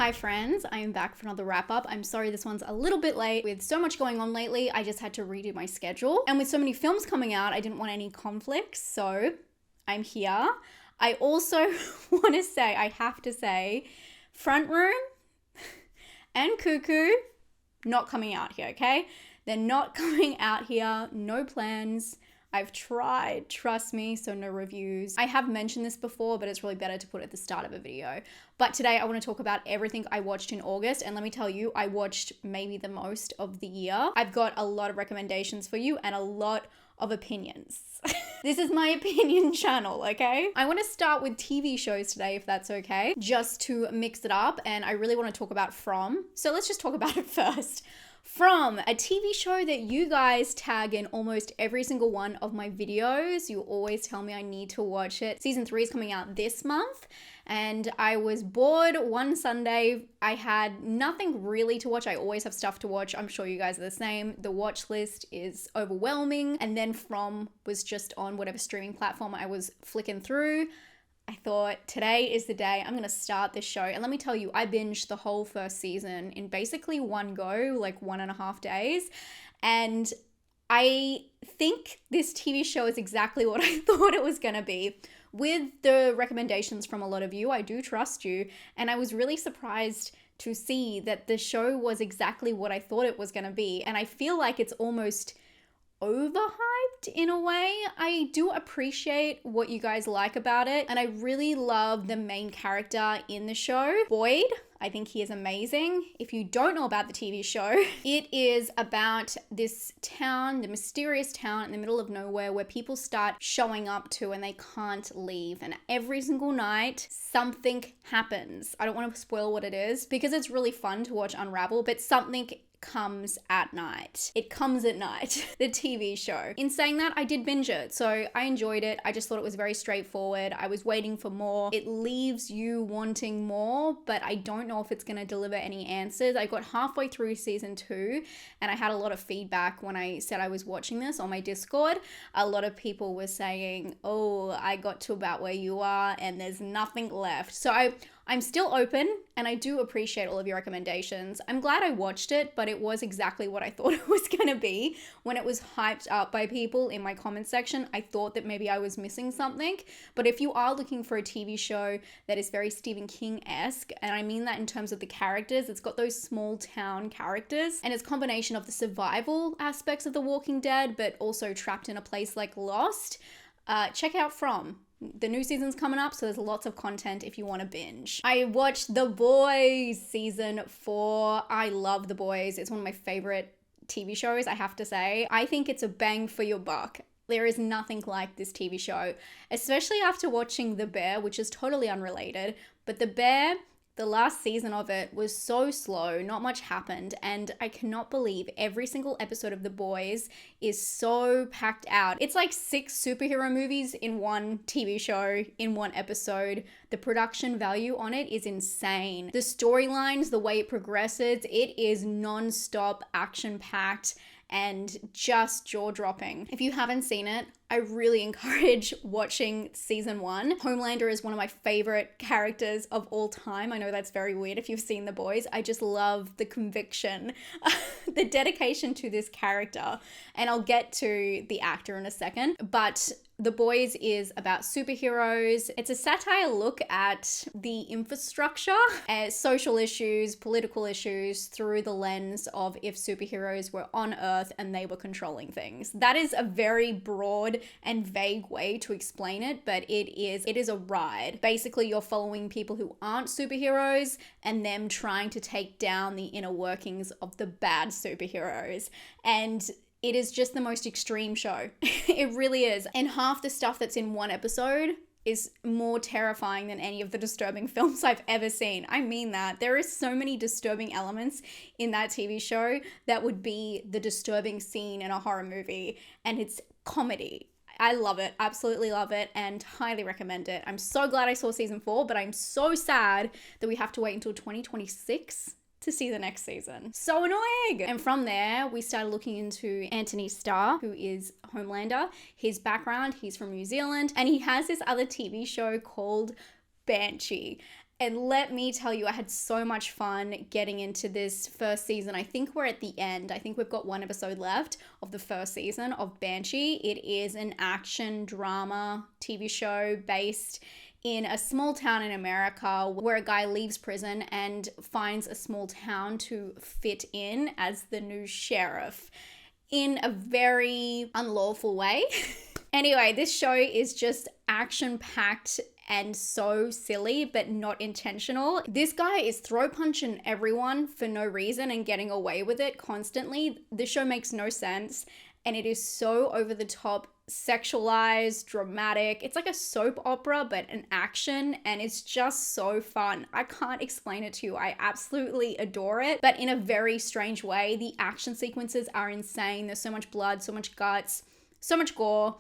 Hi friends, I am back for another wrap up. I'm sorry this one's a little bit late. With so much going on lately, I just had to redo my schedule. And with so many films coming out, I didn't want any conflicts, so I'm here. I also I have to say, Front Room and Cuckoo, not coming out here, okay? They're not coming out here, no plans. I've tried, trust me, so no reviews. I have mentioned this before, but it's really better to put it at the start of a video. But today I want to talk about everything I watched in August, and let me tell you, I watched maybe the most of the year. I've got a lot of recommendations for you and a lot of opinions. This is my opinion channel, okay? I want to start with TV shows today, if that's okay, just to mix it up, and I really want to talk about From. So let's just talk about it first. From, a TV show that you guys tag in almost every single one of my videos. You always tell me I need to watch it. Season 3 is coming out this month, and I was bored one Sunday. I had nothing really to watch. I always have stuff to watch. I'm sure you guys are the same. The watch list is overwhelming, and then From was just on whatever streaming platform I was flicking through. I thought today is the day I'm going to start this show. And let me tell you, I binged the whole first season in basically one go, like 1.5 days. And I think this TV show is exactly what I thought it was going to be. With the recommendations from a lot of you, I do trust you. And I was really surprised to see that the show was exactly what I thought it was going to be. And I feel like it's almost overhyped in a way. I do appreciate what you guys like about it, and I really love the main character in the show, Boyd. I think he is amazing. If you don't know about the TV show, it is about this town, the mysterious town in the middle of nowhere where people start showing up to and they can't leave. And every single night, something happens. I don't want to spoil what it is because it's really fun to watch unravel, but something comes at night. It comes at night, the TV show. In saying that, I did binge it, so I enjoyed it. I just thought it was very straightforward. I was waiting for more. It leaves you wanting more, but I don't know if it's going to deliver any answers. I got halfway through season 2, and I had a lot of feedback when I said I was watching this on my Discord. A lot of people were saying, oh, I got to about where you are, and there's nothing left. So I'm still open, and I do appreciate all of your recommendations. I'm glad I watched it, but it was exactly what I thought it was going to be. When it was hyped up by people in my comment section, I thought that maybe I was missing something. But if you are looking for a TV show that is very Stephen King-esque, and I mean that in terms of the characters, it's got those small town characters, and it's a combination of the survival aspects of The Walking Dead, but also trapped in a place like Lost, check out From. The new season's coming up, so there's lots of content if you want to binge. I watched The Boys season 4. I love The Boys. It's one of my favorite TV shows, I have to say. I think it's a bang for your buck. There is nothing like this TV show, especially after watching The Bear, which is totally unrelated. But The Bear, the last season of it was so slow, not much happened, and I cannot believe every single episode of The Boys is so packed out. It's like 6 superhero movies in one TV show, in one episode. The production value on it is insane. The storylines, the way it progresses, it is non-stop, action-packed, and just jaw-dropping. If you haven't seen it, I really encourage watching season 1. Homelander is one of my favorite characters of all time. I know that's very weird if you've seen The Boys. I just love the conviction, the dedication to this character. And I'll get to the actor in a second. But The Boys is about superheroes. It's a satire look at the infrastructure, social issues, political issues through the lens of if superheroes were on Earth and they were controlling things. That is a very broad and vague way to explain it, but it is a ride. Basically, you're following people who aren't superheroes and them trying to take down the inner workings of the bad superheroes. And it is just the most extreme show. It really is. And half the stuff that's in one episode is more terrifying than any of the disturbing films I've ever seen. I mean that. There is so many disturbing elements in that TV show that would be the disturbing scene in a horror movie, and it's comedy. I love it, absolutely love it, and highly recommend it. I'm so glad I saw season 4, but I'm so sad that we have to wait until 2026 to see the next season. So annoying! And from there, we started looking into Anthony Starr, who is Homelander. His background, he's from New Zealand, and he has this other TV show called Banshee. And let me tell you, I had so much fun getting into this first season. I think we're at the end. I think we've got one episode left of the first season of Banshee. It is an action drama TV show based in a small town in America where a guy leaves prison and finds a small town to fit in as the new sheriff in a very unlawful way. Anyway, this show is just action-packed and so silly, but not intentional. This guy is throw punching everyone for no reason and getting away with it constantly. The show makes no sense, and it is so over the top, sexualized, dramatic. It's like a soap opera, but an action, and it's just so fun. I can't explain it to you. I absolutely adore it, but in a very strange way. The action sequences are insane. There's so much blood, so much guts, so much gore.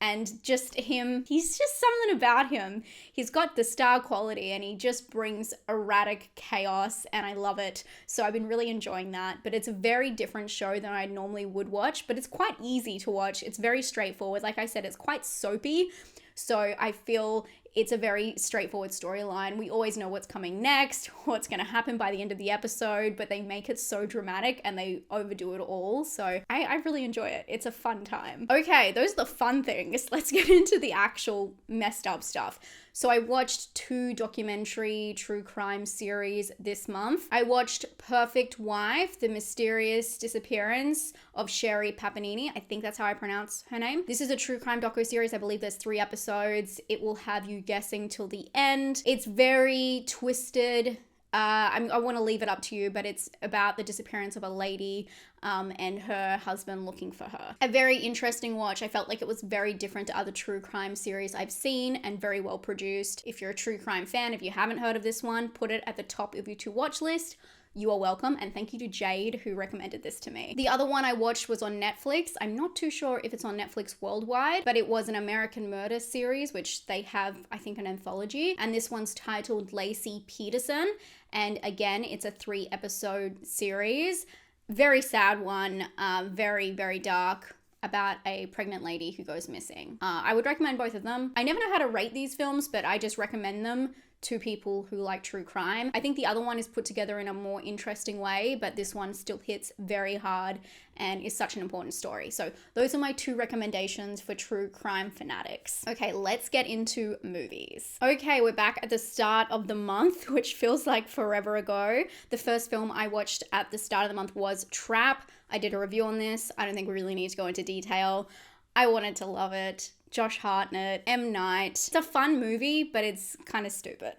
And just him, he's just something about him. He's got the star quality and he just brings erratic chaos and I love it. So I've been really enjoying that. But it's a very different show than I normally would watch, but it's quite easy to watch. It's very straightforward. Like I said, it's quite soapy. So I feel it's a very straightforward storyline. We always know what's coming next, what's going to happen by the end of the episode, but they make it so dramatic and they overdo it all. So I really enjoy it. It's a fun time. Okay, those are the fun things. Let's get into the actual messed up stuff. So I watched 2 documentary true crime series this month. I watched Perfect Wife, the mysterious disappearance of Sherry Pappanini. I think that's how I pronounce her name. This is a true crime docu-series. I believe there's 3 episodes. It will have you guessing till the end. It's very twisted. I want to leave it up to you, but it's about the disappearance of a lady and her husband looking for her. A very interesting watch. I felt like it was very different to other true crime series I've seen and very well produced. If you're a true crime fan, if you haven't heard of this one, put it at the top of your to watch list. You are welcome, and thank you to Jade who recommended this to me. The other one I watched was on Netflix. I'm not too sure if it's on Netflix worldwide, but it was an American murder series, which they have, I think, an anthology. And this one's titled Lacey Peterson. And again, it's a 3-episode series. Very sad one, very, very dark, about a pregnant lady who goes missing. I would recommend both of them. I never know how to rate these films, but I just recommend them to people who like true crime. I think the other one is put together in a more interesting way, but this one still hits very hard and is such an important story. So those are my 2 recommendations for true crime fanatics. Okay, let's get into movies. Okay, we're back at the start of the month, which feels like forever ago. The first film I watched at the start of the month was Trap. I did a review on this. I don't think we really need to go into detail. I wanted to love it. Josh Hartnett, M. Night. It's a fun movie, but it's kind of stupid.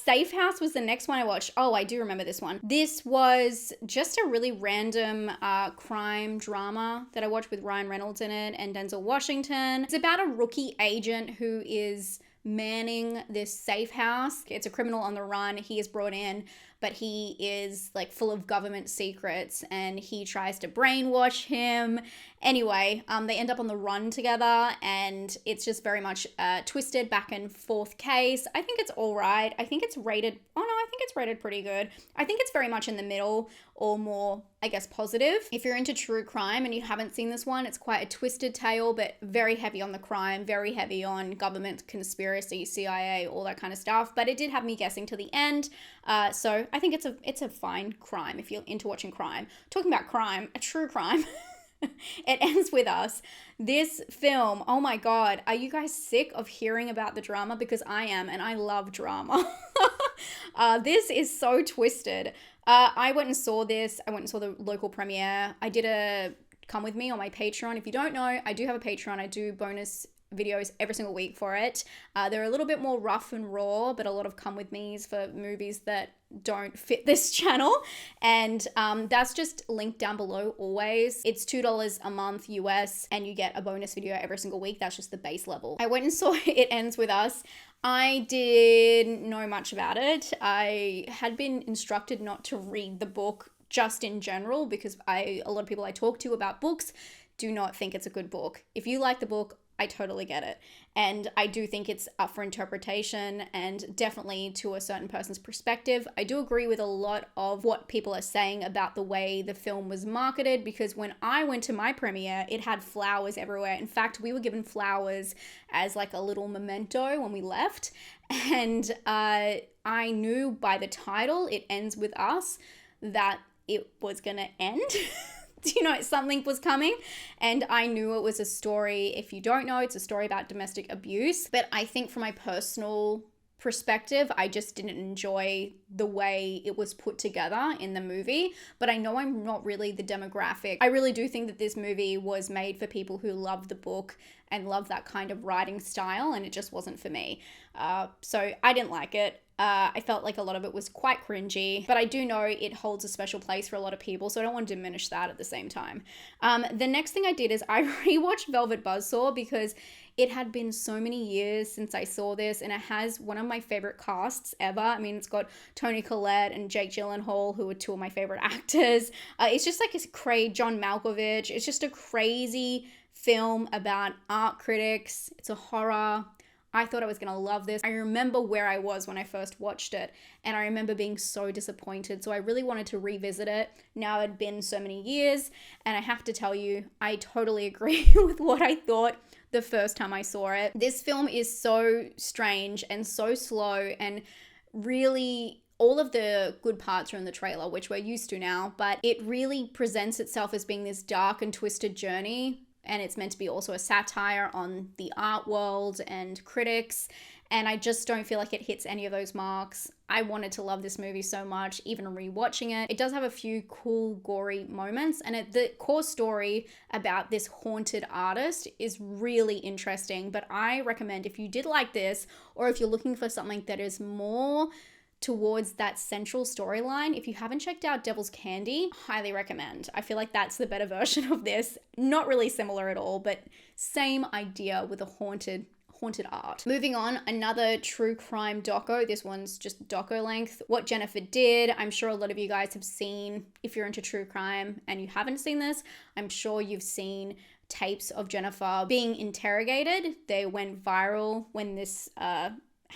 Safe House was the next one I watched. Oh, I do remember this one. This was just a really random crime drama that I watched with Ryan Reynolds in it and Denzel Washington. It's about a rookie agent who is manning this safe house. It's a criminal on the run. He is brought in, but he is like full of government secrets and he tries to brainwash him. Anyway, they end up on the run together and it's just very much a twisted back and forth case. I think it's all right. I think it's rated, I think it's rated pretty good. I think it's very much in the middle or more, I guess, positive. If you're into true crime and you haven't seen this one, it's quite a twisted tale, but very heavy on the crime, very heavy on government conspiracy, CIA, all that kind of stuff. But it did have me guessing to the end. So I think it's a fine crime if you're into watching crime. Talking about crime, a true crime. It Ends With Us. This film, oh my God, are you guys sick of hearing about the drama? Because I am, and I love drama. This is so twisted. I went and saw this. I went and saw the local premiere. I did a come with me on my Patreon. If you don't know, I do have a Patreon. I do bonus videos every single week for it. They're a little bit more rough and raw, but a lot of come with me's for movies that don't fit this channel. And that's just linked down below always. It's $2 a month US and you get a bonus video every single week. That's just the base level. I went and saw It Ends With Us. I didn't know much about it. I had been instructed not to read the book just in general because a lot of people I talk to about books do not think it's a good book. If you like the book, I totally get it. And I do think it's up for interpretation and definitely to a certain person's perspective. I do agree with a lot of what people are saying about the way the film was marketed, because when I went to my premiere, it had flowers everywhere. In fact, we were given flowers as like a little memento when we left. And I knew by the title, It Ends With Us, that it was going to end. You know, something was coming, and I knew it was a story. If you don't know, it's a story about domestic abuse. But I think from my personal perspective, I just didn't enjoy the way it was put together in the movie. But I know I'm not really the demographic. I really do think that this movie was made for people who love the book and love that kind of writing style, and it just wasn't for me. So I didn't like it. I felt like a lot of it was quite cringy, but I do know it holds a special place for a lot of people, so I don't want to diminish that at the same time. The next thing I did is I rewatched Velvet Buzzsaw because it had been so many years since I saw this, and it has one of my favorite casts ever. I mean, it's got Toni Collette and Jake Gyllenhaal, who are two of my favorite actors. It's just like John Malkovich. It's just a crazy film about art critics. It's a horror. I thought I was going to love this. I remember where I was when I first watched it, and I remember being so disappointed. So I really wanted to revisit it. Now it had been so many years, and I have to tell you, I totally agree with what I thought the first time I saw it. This film is so strange and so slow, and really all of the good parts are in the trailer, which we're used to now, but it really presents itself as being this dark and twisted journey. And it's meant to be also a satire on the art world and critics. And I just don't feel like it hits any of those marks. I wanted to love this movie so much, even rewatching it. It does have a few cool, gory moments. And the core story about this haunted artist is really interesting. But I recommend, if you did like this, or if you're looking for something that is more towards that central storyline, if you haven't checked out Devil's Candy, highly recommend. I feel like that's the better version of this. Not really similar at all, but same idea with a haunted art. Moving on, another true crime doco. This one's just doco length. What Jennifer Did. I'm sure a lot of you guys have seen, if you're into true crime and you haven't seen this, I'm sure you've seen tapes of Jennifer being interrogated. They went viral when this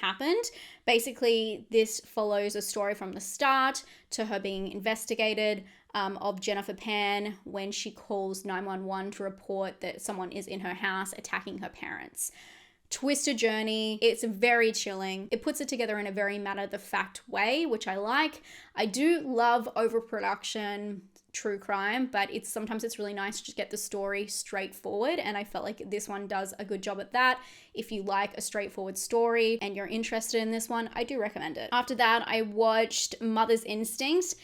happened. Basically, this follows a story from the start to her being investigated of Jennifer Pan when she calls 911 to report that someone is in her house attacking her parents. Twisted journey. It's very chilling. It puts it together in a very matter-of-the-fact way, which I like. I do love overproduction true crime, but sometimes it's really nice to just get the story straightforward, and I felt like this one does a good job at that. If you like a straightforward story and you're interested in this one, I do recommend it. After that, I watched Mother's Instinct.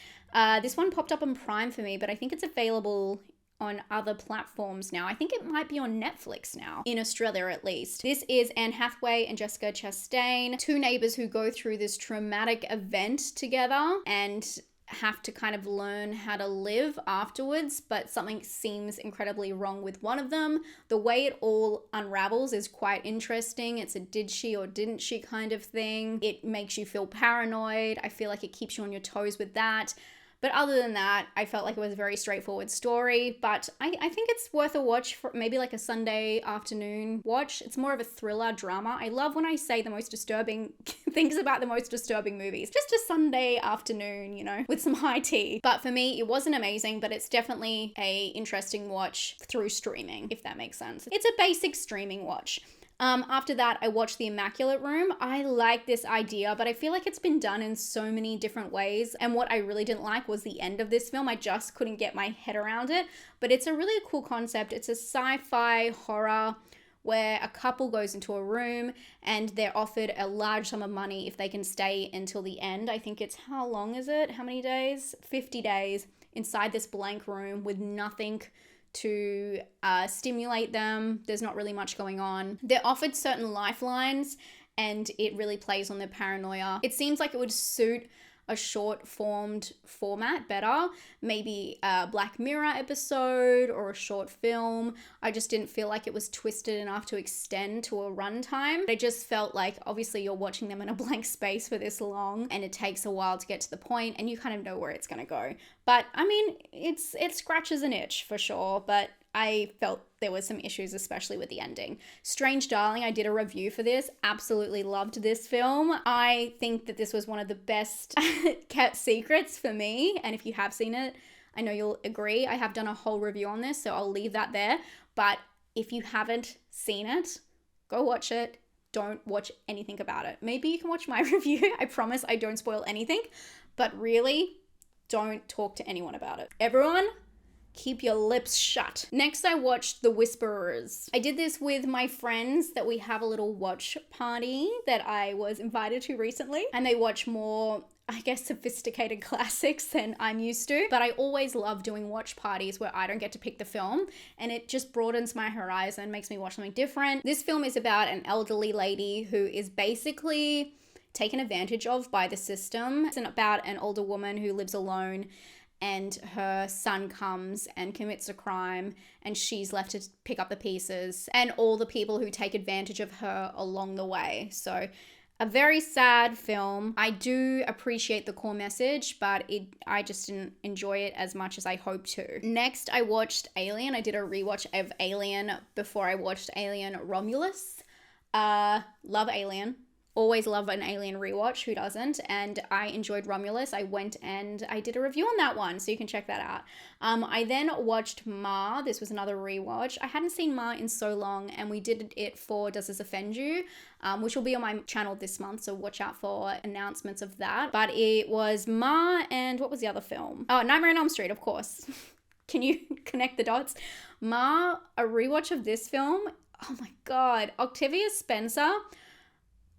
This one popped up on Prime for me, but I think it's available on other platforms now. I think it might be on Netflix now, in Australia at least. This is Anne Hathaway and Jessica Chastain, two neighbors who go through this traumatic event together and have to kind of learn how to live afterwards, but something seems incredibly wrong with one of them. The way it all unravels is quite interesting. It's a did she or didn't she kind of thing. It makes you feel paranoid. I feel like it keeps you on your toes with that. But other than that, I felt like it was a very straightforward story, but I think it's worth a watch for maybe like a Sunday afternoon watch. It's more of a thriller drama. I love when I say the most disturbing things about the most disturbing movies. Just a Sunday afternoon, you know, with some high tea. But for me, it wasn't amazing, but it's definitely a interesting watch through streaming, if that makes sense. It's a basic streaming watch. After that, I watched The Immaculate Room. I like this idea, but I feel like it's been done in so many different ways. And what I really didn't like was the end of this film. I just couldn't get my head around it. But it's a really cool concept. It's a sci-fi horror where a couple goes into a room and they're offered a large sum of money if they can stay until the end. I think it's, how long is it? How many days? 50 days inside this blank room with nothing to stimulate them. There's not really much going on. They're offered certain lifelines and it really plays on their paranoia. It seems like it would suit a short-formed format better, maybe a Black Mirror episode or a short film. I just didn't feel like it was twisted enough to extend to a runtime. I just felt like obviously you're watching them in a blank space for this long and it takes a while to get to the point and you kind of know where it's gonna go. But I mean, it scratches an itch for sure, but I felt there was some issues, especially with the ending. Strange Darling, I did a review for this. Absolutely loved this film. I think that this was one of the best kept secrets for me. And if you have seen it, I know you'll agree. I have done a whole review on this, so I'll leave that there. But if you haven't seen it, go watch it. Don't watch anything about it. Maybe you can watch my review. I promise I don't spoil anything. But really, don't talk to anyone about it. Everyone, keep your lips shut. Next, I watched The Whisperers. I did this with my friends that we have a little watch party that I was invited to recently. And they watch more, I guess, sophisticated classics than I'm used to. But I always love doing watch parties where I don't get to pick the film. And it just broadens my horizon, makes me watch something different. This film is about an elderly lady who is basically taken advantage of by the system. It's about an older woman who lives alone, and her son comes and commits a crime, and she's left to pick up the pieces, and all the people who take advantage of her along the way. So a very sad film. I do appreciate the core message, but I just didn't enjoy it as much as I hoped to. Next, I watched Alien. I did a rewatch of Alien before I watched Alien Romulus. Love Alien. Always love an Alien rewatch, who doesn't? And I enjoyed Romulus. I went and I did a review on that one, so you can check that out. I then watched Ma. This was another rewatch. I hadn't seen Ma in so long, and we did it for Does This Offend You, which will be on my channel this month, so watch out for announcements of that. But it was Ma, and what was the other film? Oh, Nightmare on Elm Street, of course. Can you connect the dots? Ma, a rewatch of this film. Oh my God, Octavia Spencer.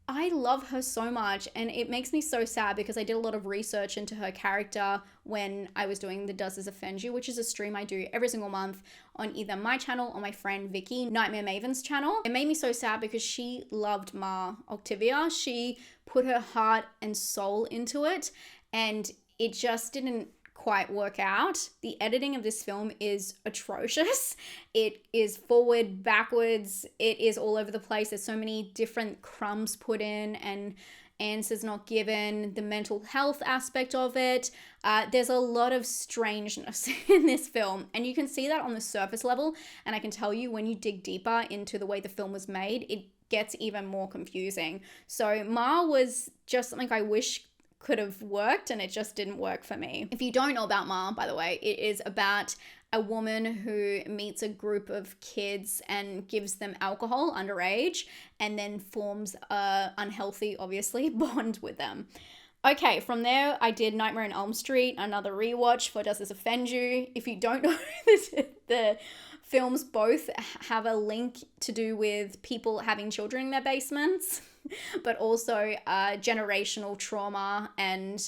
I love her so much, and it makes me so sad because I did a lot of research into her character when I was doing the Does This Offend You, which is a stream I do every single month on either my channel or my friend Vicky, Nightmare Maven's channel. It made me so sad because she loved Ma Octavia. She put her heart and soul into it, and it just didn't quite work out. The editing of this film is atrocious. It is forward, backwards, it is all over the place. There's so many different crumbs put in and answers not given, the mental health aspect of it. There's a lot of strangeness in this film, and you can see that on the surface level, and I can tell you when you dig deeper into the way the film was made, it gets even more confusing. So Ma was just something I wish could have worked, and it just didn't work for me. If you don't know about Ma, by the way, it is about a woman who meets a group of kids and gives them alcohol underage, and then forms a unhealthy, obviously, bond with them. Okay, from there, I did Nightmare on Elm Street, another rewatch for Does This Offend You? If you don't know, the films both have a link to do with people having children in their basements, but also generational trauma and,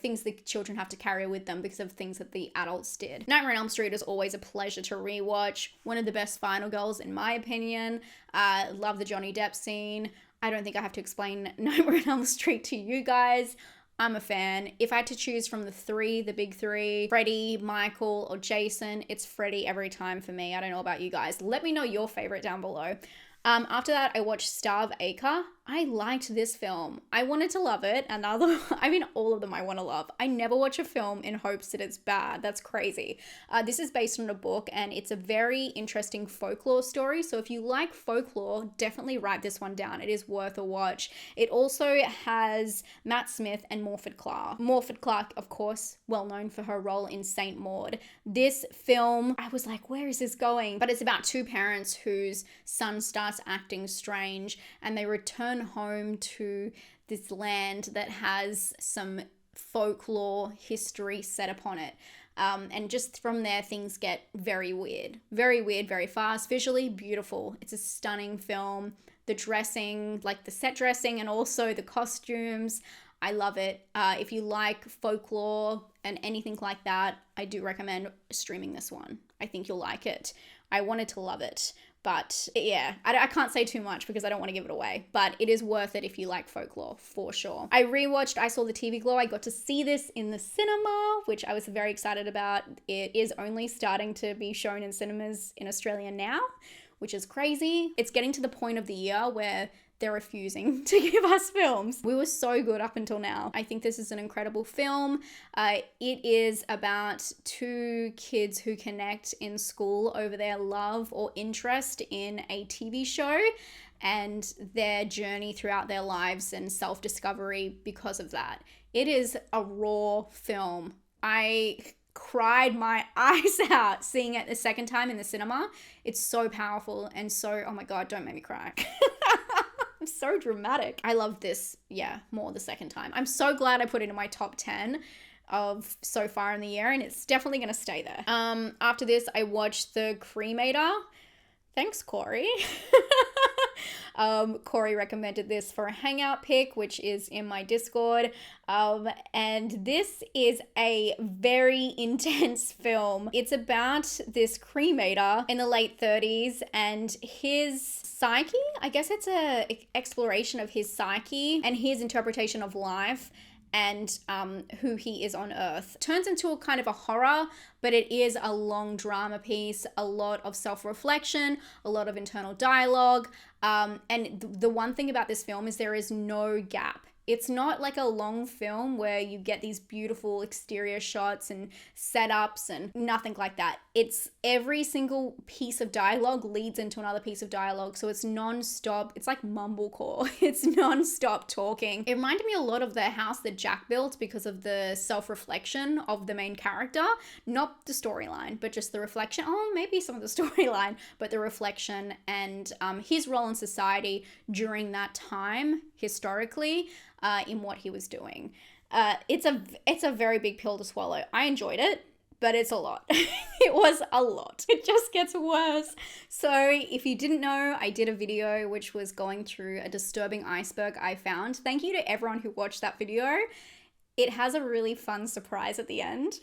things the children have to carry with them because of things that the adults did. Nightmare on Elm Street is always a pleasure to rewatch. One of the best final girls, in my opinion. Love the Johnny Depp scene. I don't think I have to explain Nightmare on Elm Street to you guys. I'm a fan. If I had to choose from the big three, Freddy, Michael, or Jason, it's Freddy every time for me. I don't know about you guys. Let me know your favorite down below. After that, I watched Star of Acre. I liked this film. I wanted to love it. All of them I want to love. I never watch a film in hopes that it's bad. That's crazy. This is based on a book, and it's a very interesting folklore story. So if you like folklore, definitely write this one down. It is worth a watch. It also has Matt Smith and Morfydd Clark. Morfydd Clark, of course, well known for her role in Saint Maud. This film, I was like, where is this going? But it's about two parents whose son starts acting strange, and they return home to this land that has some folklore history set upon it. And just from there, things get very weird, very fast, visually beautiful. It's a stunning film. The dressing, like the set dressing and also the costumes, I love it. If you like folklore and anything like that, I do recommend streaming this one. I think you'll like it. I wanted to love it. But yeah, I can't say too much because I don't want to give it away. But it is worth it if you like folklore, for sure. I rewatched I Saw the TV Glow. I got to see this in the cinema, which I was very excited about. It is only starting to be shown in cinemas in Australia now, which is crazy. It's getting to the point of the year where they're refusing to give us films. We were so good up until now. I think this is an incredible film. It is about two kids who connect in school over their love or interest in a TV show and their journey throughout their lives and self-discovery because of that. It is a raw film. I cried my eyes out seeing it the second time in the cinema. It's so powerful and so, oh my God, don't make me cry. I'm so dramatic. I love this, more the second time. I'm so glad I put it in my top 10 of so far in the year, and it's definitely going to stay there. After this, I watched The Cremator. Thanks, Corey. Corey recommended this for a hangout pick, which is in my Discord. And this is a very intense film. It's about this cremator in the late 30s and his psyche. I guess it's a exploration of his psyche and his interpretation of life and who he is on Earth. Turns into a kind of a horror, but it is a long drama piece, a lot of self-reflection, a lot of internal dialogue. And the one thing about this film is there is no gap. It's not like a long film where you get these beautiful exterior shots and setups and nothing like that. It's every single piece of dialogue leads into another piece of dialogue. So it's non-stop. It's like mumblecore. It's non-stop talking. It reminded me a lot of the house that Jack built because of the self-reflection of the main character. Not the storyline, but just the reflection. Oh, maybe some of the storyline, but the reflection and his role in society during that time, historically, in what he was doing. It's a very big pill to swallow. I enjoyed it, but it's a lot. It was a lot. It just gets worse. So if you didn't know, I did a video which was going through a disturbing iceberg I found. Thank you to everyone who watched that video. It has a really fun surprise at the end.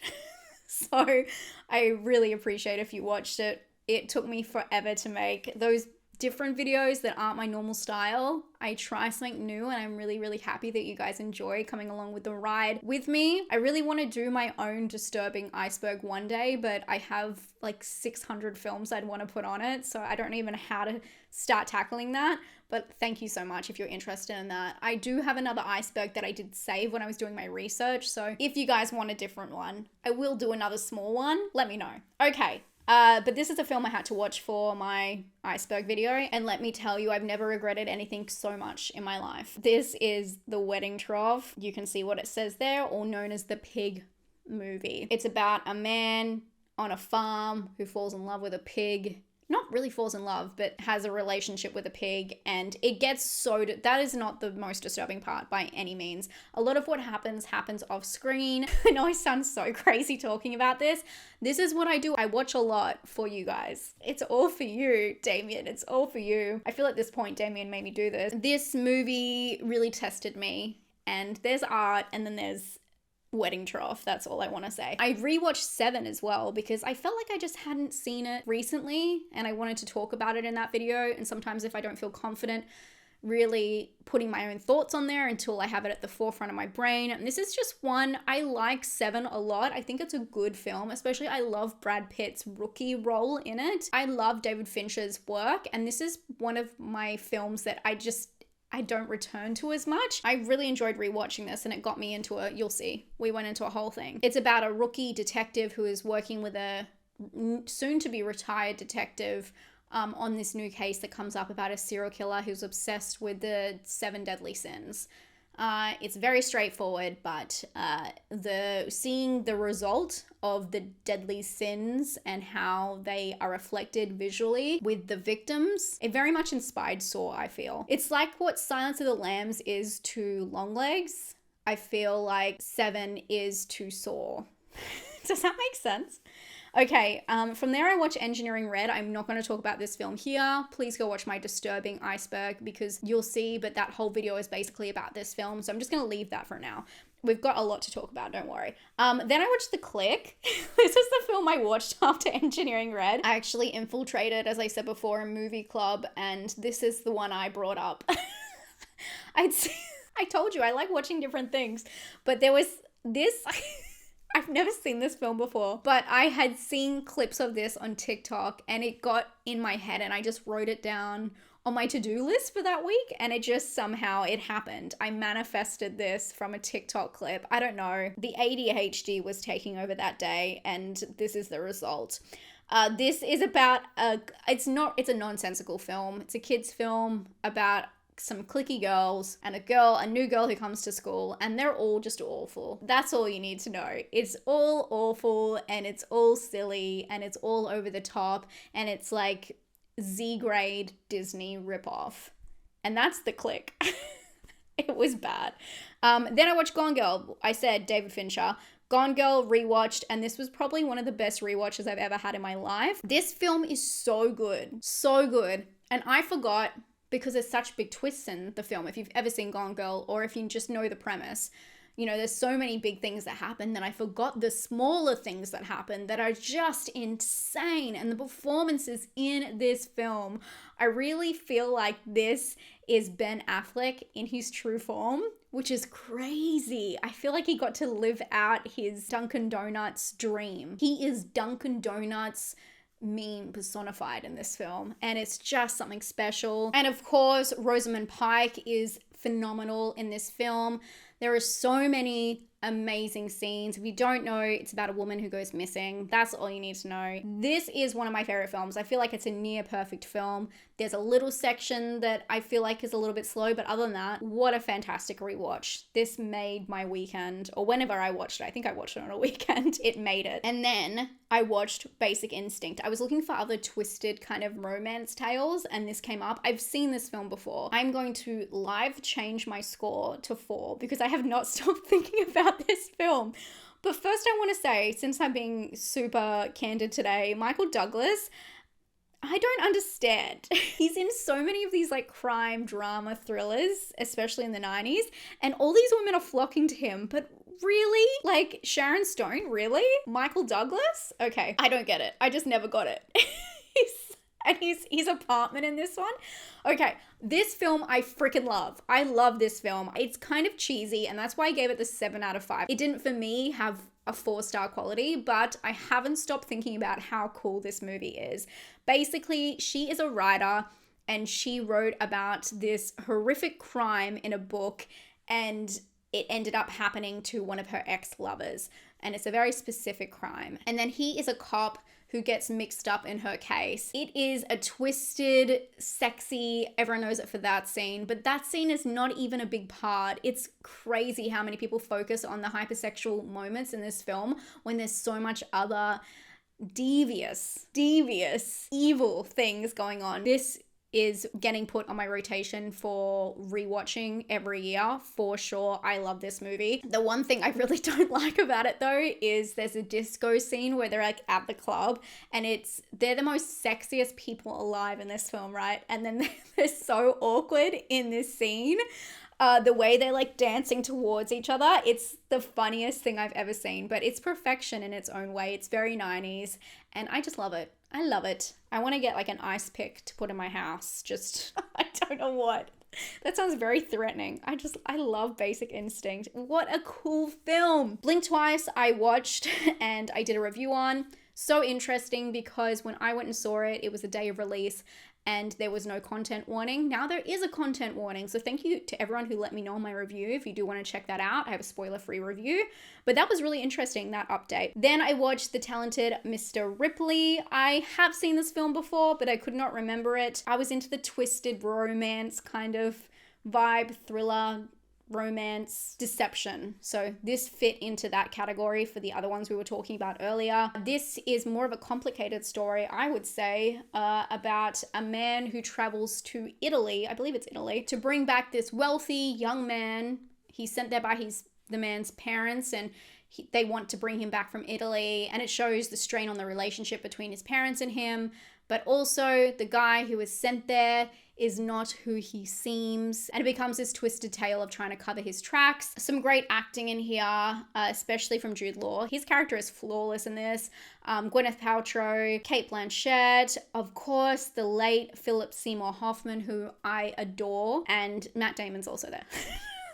So I really appreciate if you watched it. It took me forever to make those different videos that aren't my normal style. I try something new and I'm really, really happy that you guys enjoy coming along with the ride with me. I really want to do my own disturbing iceberg one day, but I have like 600 films I'd want to put on it, so I don't even know how to start tackling that. But thank you so much if you're interested in that. I do have another iceberg that I did save when I was doing my research, so if you guys want a different one, I will do another small one. Let me know. Okay. But this is a film I had to watch for my iceberg video, and let me tell you, I've never regretted anything so much in my life. This is The Wedding Trough. You can see what it says there, all known as the Pig movie. It's about a man on a farm who falls in love with a pig. Not really falls in love, but has a relationship with a pig, and it gets so... That is not the most disturbing part by any means. A lot of what happens off screen. I know I sound so crazy talking about this. This is what I do. I watch a lot for you guys. It's all for you, Damien. It's all for you. I feel at this point, Damien made me do this. This movie really tested me, and there's art, and then there's Wedding Trough. That's all I want to say. I rewatched 7 as well because I felt like I just hadn't seen it recently and I wanted to talk about it in that video. And sometimes if I don't feel confident really putting my own thoughts on there until I have it at the forefront of my brain. And this is just one. I like 7 a lot. I think it's a good film, especially I love Brad Pitt's rookie role in it. I love David Fincher's work, and this is one of my films that I don't return to as much. I really enjoyed rewatching this and it got me into you'll see, we went into a whole thing. It's about a rookie detective who is working with a soon to be retired detective on this new case that comes up about a serial killer who's obsessed with the 7 deadly sins. It's very straightforward, but seeing the result of the deadly sins and how they are reflected visually with the victims, it very much inspired Saw, I feel. It's like what Silence of the Lambs is to Longlegs. I feel like 7 is to Saw. Does that make sense? Okay, from there I watch Engineering Red. I'm not going to talk about this film here. Please go watch my Disturbing Iceberg because you'll see, but that whole video is basically about this film, so I'm just going to leave that for now. We've got a lot to talk about, don't worry. Then I watched The Click. This is the film I watched after Engineering Red. I actually infiltrated, as I said before, a movie club, and this is the one I brought up. I told you, I like watching different things, but there was this... I've never seen this film before, but I had seen clips of this on TikTok and it got in my head and I just wrote it down on my to-do list for that week, and it just somehow it happened. I manifested this from a TikTok clip. I don't know. The ADHD was taking over that day, and this is the result. This is about it's a nonsensical film. It's a kid's film about some cliquey girls and a new girl who comes to school, and they're all just awful. That's all you need to know. It's all awful, and it's all silly, and it's all over the top, and it's like Z-grade Disney ripoff. And that's the click. It was bad. Then I watched Gone Girl. I said David Fincher. Gone Girl rewatched, and this was probably one of the best rewatches I've ever had in my life. This film is so good. So good. And I forgot, because there's such big twists in the film, if you've ever seen Gone Girl, or if you just know the premise, you know, there's so many big things that happen that I forgot the smaller things that happen that are just insane. And the performances in this film, I really feel like this is Ben Affleck in his true form, which is crazy. I feel like he got to live out his Dunkin' Donuts dream. He is Dunkin' Donuts meme personified in this film, and it's just something special. And of course, Rosamund Pike is phenomenal in this film. There are so many amazing scenes. If you don't know, it's about a woman who goes missing. That's all you need to know. This is one of my favorite films. I feel like it's a near perfect film. There's a little section that I feel like is a little bit slow, but other than that, what a fantastic rewatch. This made my weekend, or whenever I watched it. I think I watched it on a weekend. It made it. And then I watched Basic Instinct. I was looking for other twisted kind of romance tales, and this came up. I've seen this film before. I'm going to live change my score to 4 because I have not stopped thinking about this film. But first I want to say, since I'm being super candid today, Michael Douglas, I don't understand. He's in so many of these like crime drama thrillers, especially in the 90s, and all these women are flocking to him, but really? Like Sharon Stone, really? Michael Douglas? Okay, I don't get it. I just never got it. His apartment in this one. Okay, this film I freaking love. I love this film. It's kind of cheesy, and that's why I gave it the 7 out of 5. It didn't, for me, have a 4-star quality, but I haven't stopped thinking about how cool this movie is. Basically, she is a writer, and she wrote about this horrific crime in a book, and it ended up happening to one of her ex-lovers, and it's a very specific crime. And then he is a cop who gets mixed up in her case. It is a twisted, sexy, everyone knows it for that scene, but that scene is not even a big part. It's crazy how many people focus on the hypersexual moments in this film when there's so much other devious, evil things going on. This is getting put on my rotation for rewatching every year for sure. I love this movie. The one thing I really don't like about it though is there's a disco scene where they're like at the club, and they're the most sexiest people alive in this film, right? And then they're so awkward in this scene. The way they're like dancing towards each other, it's the funniest thing I've ever seen, but it's perfection in its own way. It's very 90s, and I just love it. I love it. I want to get like an ice pick to put in my house. Just, I don't know what. That sounds very threatening. I love Basic Instinct. What a cool film. Blink Twice I watched and I did a review on. So interesting because when I went and saw it, it was the day of release and there was no content warning. Now there is a content warning. So thank you to everyone who let me know in my review. If you do want to check that out, I have a spoiler-free review. But that was really interesting, that update. Then I watched The Talented Mr. Ripley. I have seen this film before, but I could not remember it. I was into the twisted romance kind of vibe, thriller, romance, deception. So this fit into that category for the other ones we were talking about earlier. This is more of a complicated story, I would say, about a man who travels to Italy, I believe it's Italy, to bring back this wealthy young man. He's sent there by the man's parents, and they want to bring him back from Italy, and it shows the strain on the relationship between his parents and him, but also the guy who is sent there is not who he seems, and it becomes this twisted tale of trying to cover his tracks. Some great acting in here, especially from Jude Law. His character is flawless in this. Gwyneth Paltrow, Cate Blanchett, of course, the late Philip Seymour Hoffman, who I adore, and Matt Damon's also there.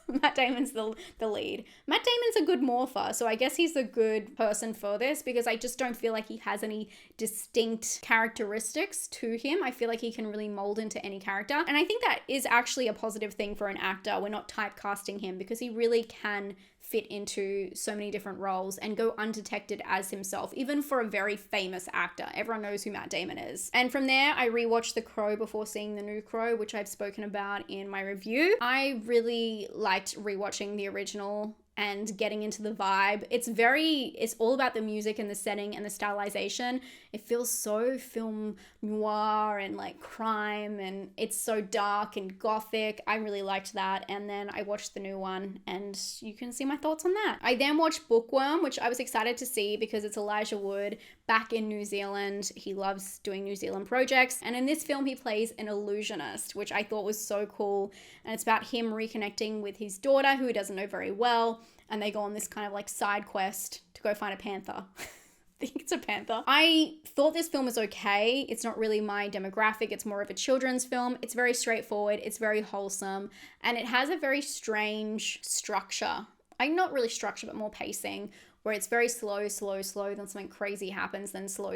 Matt Damon's the lead. Matt Damon's a good morpher, so I guess he's a good person for this because I just don't feel like he has any distinct characteristics to him. I feel like he can really mold into any character. And I think that is actually a positive thing for an actor. We're not typecasting him because he really can fit into so many different roles and go undetected as himself, even for a very famous actor. Everyone knows who Matt Damon is. And from there, I rewatched The Crow before seeing the new Crow, which I've spoken about in my review. I really liked rewatching the original and getting into the vibe. It's all about the music and the setting and the stylization. It feels so film noir and like crime, and it's so dark and gothic. I really liked that. And then I watched the new one and you can see my thoughts on that. I then watched Bookworm, which I was excited to see because it's Elijah Wood back in New Zealand. He loves doing New Zealand projects. And in this film, he plays an illusionist, which I thought was so cool. And it's about him reconnecting with his daughter, who he doesn't know very well. And they go on this kind of like side quest to go find a panther. I think it's a panther. I thought this film was okay. It's not really my demographic. It's more of a children's film. It's very straightforward. It's very wholesome. And it has a very strange structure. Not really structure, but more pacing, where it's very slow, then something crazy happens, then slow.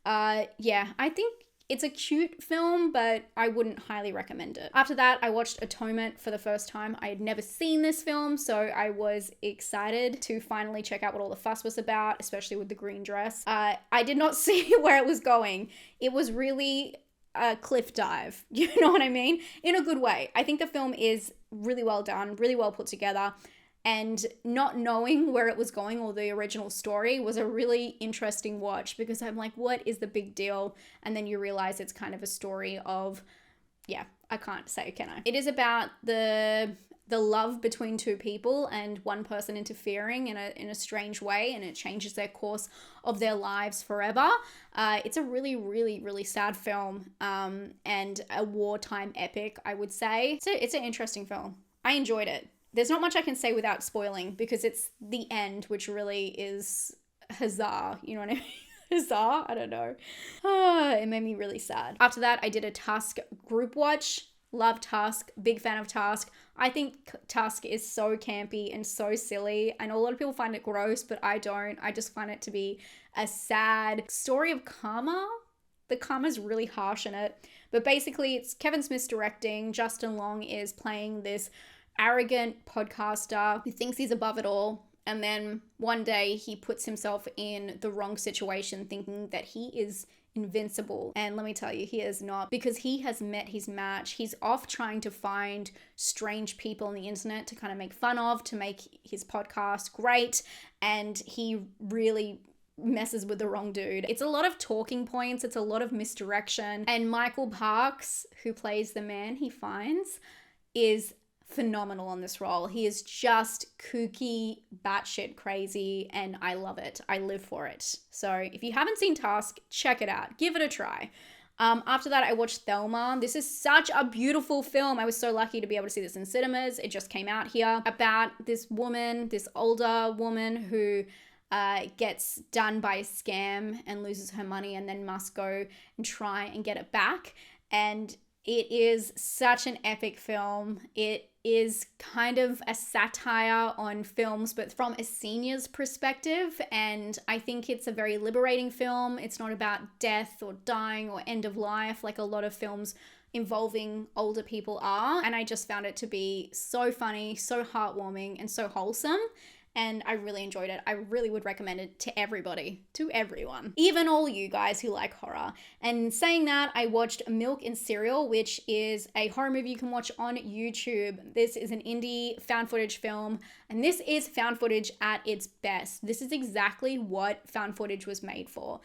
Yeah, I think it's a cute film, but I wouldn't highly recommend it. After that, I watched Atonement for the first time. I had never seen this film, so I was excited to finally check out what all the fuss was about, especially with the green dress. I did not see where it was going. It was really a cliff dive. You know what I mean? In a good way. I think the film is really well done, really well put together. And not knowing where it was going or the original story was a really interesting watch because I'm like, what is the big deal? And then you realize it's kind of a story of, yeah, I can't say, can I? It is about the love between two people and one person interfering in a strange way, and it changes their course of their lives forever. It's a really, really, really sad film and a wartime epic, I would say. So it's an interesting film. I enjoyed it. There's not much I can say without spoiling because it's the end, which really is huzzah. You know what I mean? Huzzah? I don't know. It made me really sad. After that, I did a Tusk group watch. Love Tusk. Big fan of Tusk. I think Tusk is so campy and so silly. I know a lot of people find it gross, but I don't. I just find it to be a sad story of karma. The karma's really harsh in it. But basically, it's Kevin Smith's directing. Justin Long is playing this arrogant podcaster who thinks he's above it all, and then one day he puts himself in the wrong situation thinking that he is invincible. And let me tell you, he is not, because he has met his match. He's off trying to find strange people on the internet to kind of make fun of, to make his podcast great, and he really messes with the wrong dude. It's a lot of talking points, it's a lot of misdirection, and Michael Parks, who plays the man he finds, is phenomenal on this role. He is just kooky, batshit crazy, and I love it. I live for it. So if you haven't seen Tusk, check it out. Give it a try. After that, I watched Thelma. This is such a beautiful film. I was so lucky to be able to see this in cinemas. It just came out here. About this woman, this older woman who gets done by a scam and loses her money and then must go and try and get it back. And it is such an epic film. It is kind of a satire on films, but from a senior's perspective. And I think it's a very liberating film. It's not about death or dying or end of life like a lot of films involving older people are. And I just found it to be so funny, so heartwarming, and so wholesome. And I really enjoyed it. I really would recommend it to everybody, to everyone, even all you guys who like horror. And saying that, I watched Milk and Cereal, which is a horror movie you can watch on YouTube. This is an indie found footage film, and this is found footage at its best. This is exactly what found footage was made for.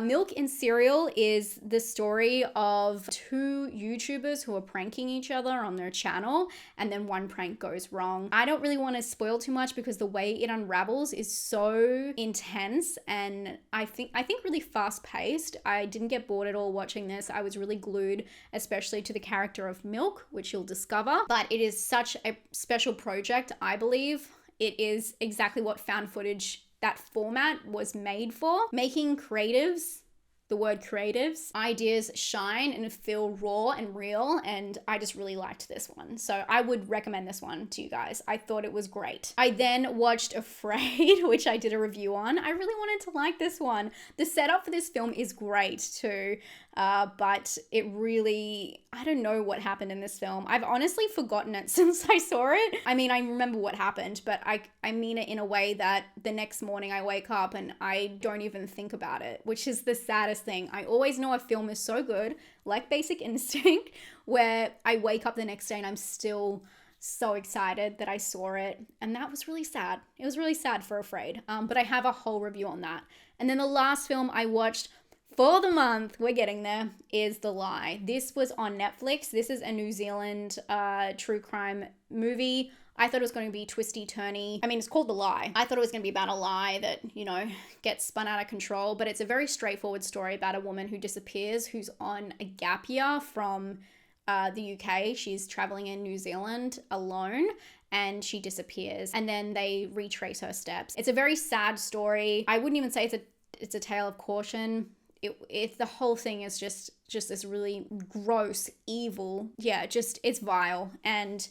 Milk and Cereal is the story of two YouTubers who are pranking each other on their channel, and then one prank goes wrong. I don't really want to spoil too much because the way it unravels is so intense, and I think really fast paced. I didn't get bored at all watching this. I was really glued, especially to the character of Milk, which you'll discover. But it is such a special project, I believe. It is exactly what found footage, that format, was made for. Making creatives the word creatives. Ideas shine and feel raw and real, and I just really liked this one. So I would recommend this one to you guys. I thought it was great. I then watched Afraid, which I did a review on. I really wanted to like this one. The setup for this film is great too, but it really, I don't know what happened in this film. I've honestly forgotten it since I saw it. I mean, I remember what happened, but I mean it in a way that the next morning I wake up and I don't even think about it, which is the saddest thing. I always know a film is so good, like Basic Instinct, where I wake up the next day and I'm still so excited that I saw it. And that was really sad. It was really sad for Afraid. But I have a whole review on that. And then the last film I watched for the month, we're getting there, is The Lie. This was on Netflix. This is a New Zealand true crime movie. I thought it was going to be twisty-turny. I mean, it's called The Lie. I thought it was going to be about a lie that, you know, gets spun out of control, but it's a very straightforward story about a woman who disappears, who's on a gap year from the UK. She's traveling in New Zealand alone, and she disappears, and then they retrace her steps. It's a very sad story. I wouldn't even say it's a tale of caution. It the whole thing is just this really gross, evil, it's vile, and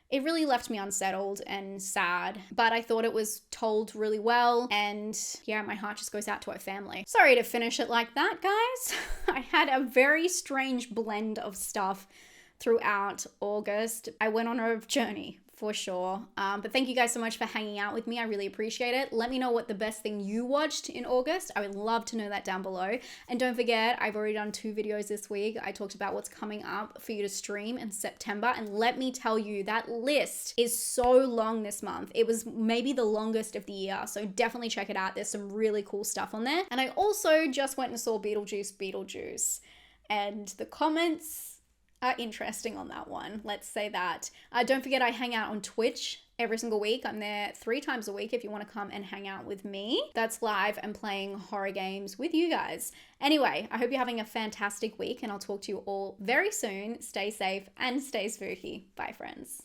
it really left me unsettled and sad, but I thought it was told really well, and yeah, my heart just goes out to her family. Sorry to finish it like that, guys. I had a very strange blend of stuff throughout August. I went on a journey, for sure. But thank you guys so much for hanging out with me. I really appreciate it. Let me know what the best thing you watched in August. I would love to know that down below. And don't forget, I've already done 2 videos this week. I talked about what's coming up for you to stream in September. And let me tell you, that list is so long this month. It was maybe the longest of the year. So definitely check it out. There's some really cool stuff on there. And I also just went and saw Beetlejuice. And the comments are interesting on that one. Let's say that. Don't forget, I hang out on Twitch every single week. I'm there 3 times a week if you want to come and hang out with me. That's live and playing horror games with you guys. Anyway, I hope you're having a fantastic week, and I'll talk to you all very soon. Stay safe and stay spooky. Bye, friends.